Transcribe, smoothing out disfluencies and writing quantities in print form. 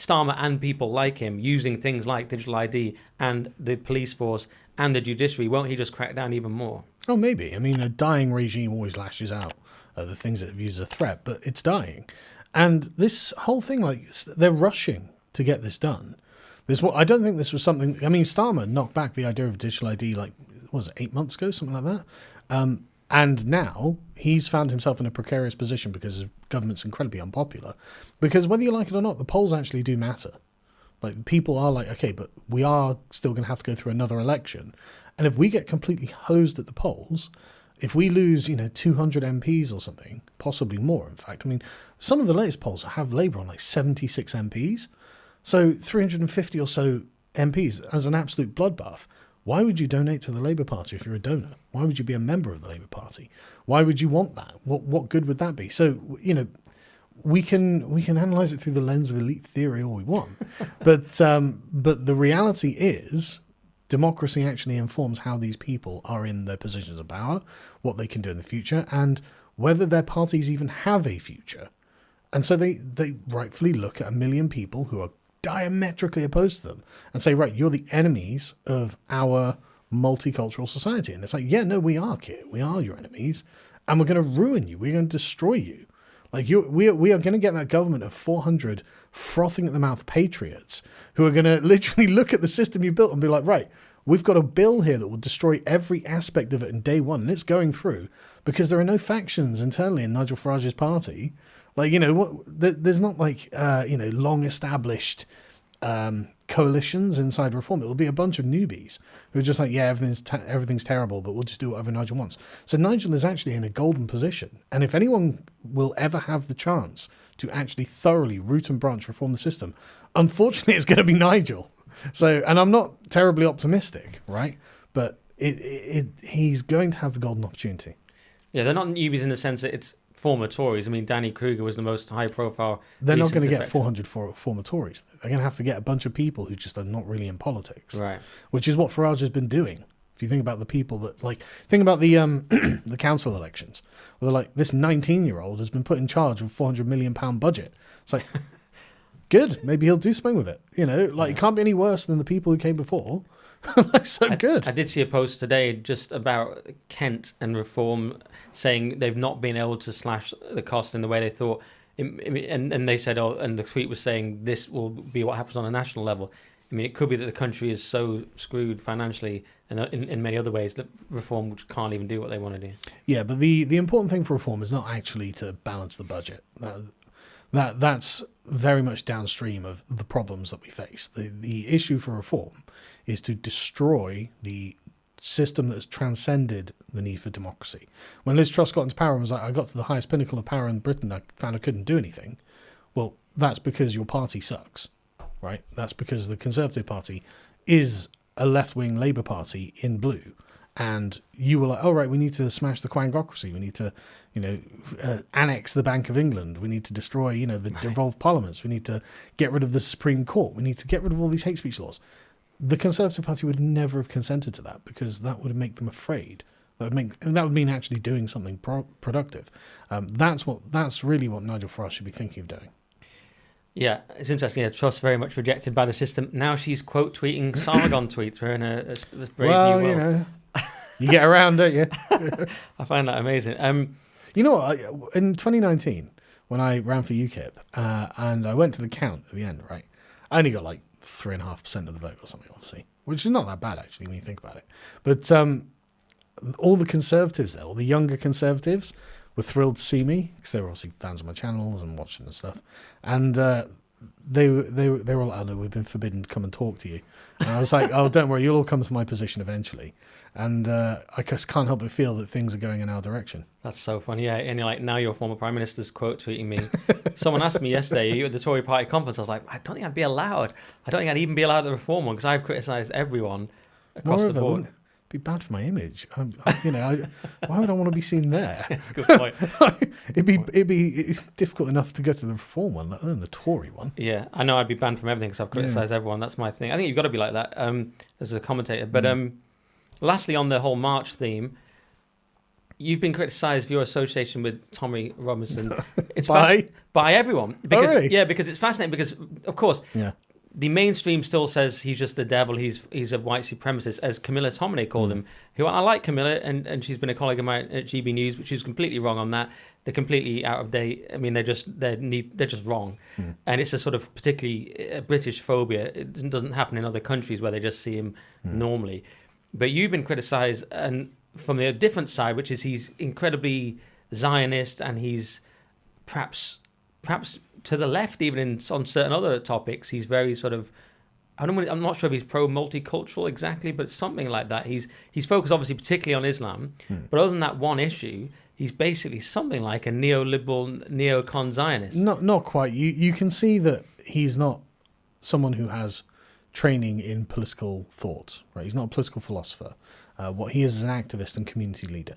Starmer and people like him using things like digital ID and the police force and the judiciary, won't he just crack down even more? Oh, maybe. I mean, a dying regime always lashes out at the things that it views as a threat, but it's dying. And this whole thing, like, they're rushing to get this done. I don't think this was something... I mean, Starmer knocked back the idea of digital ID, like, what was it, 8 months ago, something like that? And now he's found himself in a precarious position because his government's incredibly unpopular. Because whether you like it or not, the polls actually do matter. Like, people are like, okay, but we are still going to have to go through another election. And if we get completely hosed at the polls, if we lose, 200 MPs or something, possibly more, in fact. I mean, some of the latest polls have Labour on like 76 MPs. So 350 or so MPs as an absolute bloodbath. Why would you donate to the Labour Party if you're a donor? Why would you be a member of the Labour Party? Why would you want that? What good would that be? So, we can analyse it through the lens of elite theory all we want. but the reality is democracy actually informs how these people are in their positions of power, what they can do in the future, and whether their parties even have a future. And so they rightfully look at 1 million people who are diametrically opposed to them and say, right, you're the enemies of our multicultural society. And it's like, yeah, no, we are, Kit. We are your enemies, and we're going to ruin you. We're going to destroy you. Like, we are going to get that government of 400 frothing at the mouth patriots who are going to literally look at the system you built and be like, right, we've got a bill here that will destroy every aspect of it in day one. And it's going through because there are no factions internally in Nigel Farage's party. Like, there's not like, long established coalitions inside Reform. It'll be a bunch of newbies who are just like, yeah, everything's terrible, but we'll just do whatever Nigel wants. So Nigel is actually in a golden position. And if anyone will ever have the chance to actually thoroughly root and branch reform the system, unfortunately, it's going to be Nigel. So, and I'm not terribly optimistic, right? But he's going to have the golden opportunity. Yeah, they're not newbies in the sense that it's former Tories. I mean, Danny Kruger was the most high-profile. They're not going to get 400 former Tories. They're going to have to get a bunch of people who just are not really in politics, right? Which is what Farage has been doing. If you think about the people that, like, think about the the council elections, where they're like, this 19-year-old has been put in charge of a £400 million budget. It's like, good, maybe he'll do something with it. It can't be any worse than the people who came before. Good. I did see a post today just about Kent and reform, saying they've not been able to slash the cost in the way they thought. And they said, and the tweet was saying this will be what happens on a national level. I mean, it could be that the country is so screwed financially and in many other ways that reform can't even do what they want to do. Yeah, but the important thing for reform is not actually to balance the budget. That's very much downstream of the problems that we face. The issue for reform is to destroy the system that has transcended the need for democracy. When Liz Truss got into power and was like, I got to the highest pinnacle of power in Britain, I found I couldn't do anything. Well, that's because your party sucks, right? That's because the Conservative Party is a left-wing Labour Party in blue. And you were like, oh, right, we need to smash the quangocracy. We need to, annex the Bank of England. We need to destroy, the devolved parliaments. We need to get rid of the Supreme Court. We need to get rid of all these hate speech laws. The Conservative Party would never have consented to that because that would make them afraid. That would mean actually doing something productive. That's really what Nigel Farage should be thinking of doing. Yeah, it's interesting. Yeah, Truss very much rejected by the system. Now she's quote tweeting Sargon tweets. We're in a brave new world. You get around, don't you? I find that amazing. You know what? In 2019, when I ran for UKIP, and I went to the count at the end, right? I only got like 3.5% of the vote or something, obviously, which is not that bad actually when you think about it. But all the Conservatives there, all the younger Conservatives, were thrilled to see me because they were obviously fans of my channels and watching and stuff. And they were like, oh no, we've been forbidden to come and talk to you. And I was like, oh, don't worry, you'll all come to my position eventually. And I just can't help but feel that things are going in our direction. That's so funny, yeah. And you're like, now your former Prime Minister's quote tweeting me. Someone asked me yesterday, are you at the Tory Party conference? I was like, I don't think I'd be allowed. I don't think I'd even be allowed at the Reform one because I've criticised everyone across the board. It'd be bad for my image. Why would I want to be seen there? Good point. it'd be difficult enough to go to the Reform one, let alone the Tory one. Yeah, I know I'd be banned from everything because I've criticised everyone. That's my thing. I think you've got to be like that as a commentator. But lastly, on the whole March theme, you've been criticised for your association with Tommy Robinson. It's By? by everyone. Because, really? Yeah, because it's fascinating. Because of course, Yeah. the mainstream still says he's just the devil. He's a white supremacist, as Camilla Tominay called him. Who I like Camilla, and she's been a colleague of mine at GB News, but she's completely wrong on that. They're completely out of date. I mean, they're just wrong, and it's a sort of particularly British phobia. It doesn't happen in other countries where they just see him normally. But you've been criticised, and from the different side, which is he's incredibly Zionist, and he's perhaps to the left, even on certain other topics. He's very sort of, I'm not sure if he's pro-multicultural exactly, but something like that. He's focused obviously particularly on Islam, but other than that one issue, he's basically something like a neoliberal, neocon Zionist. Not quite. You can see that he's not someone who has training in political thought, right? He's not a political philosopher. What he is an activist and community leader.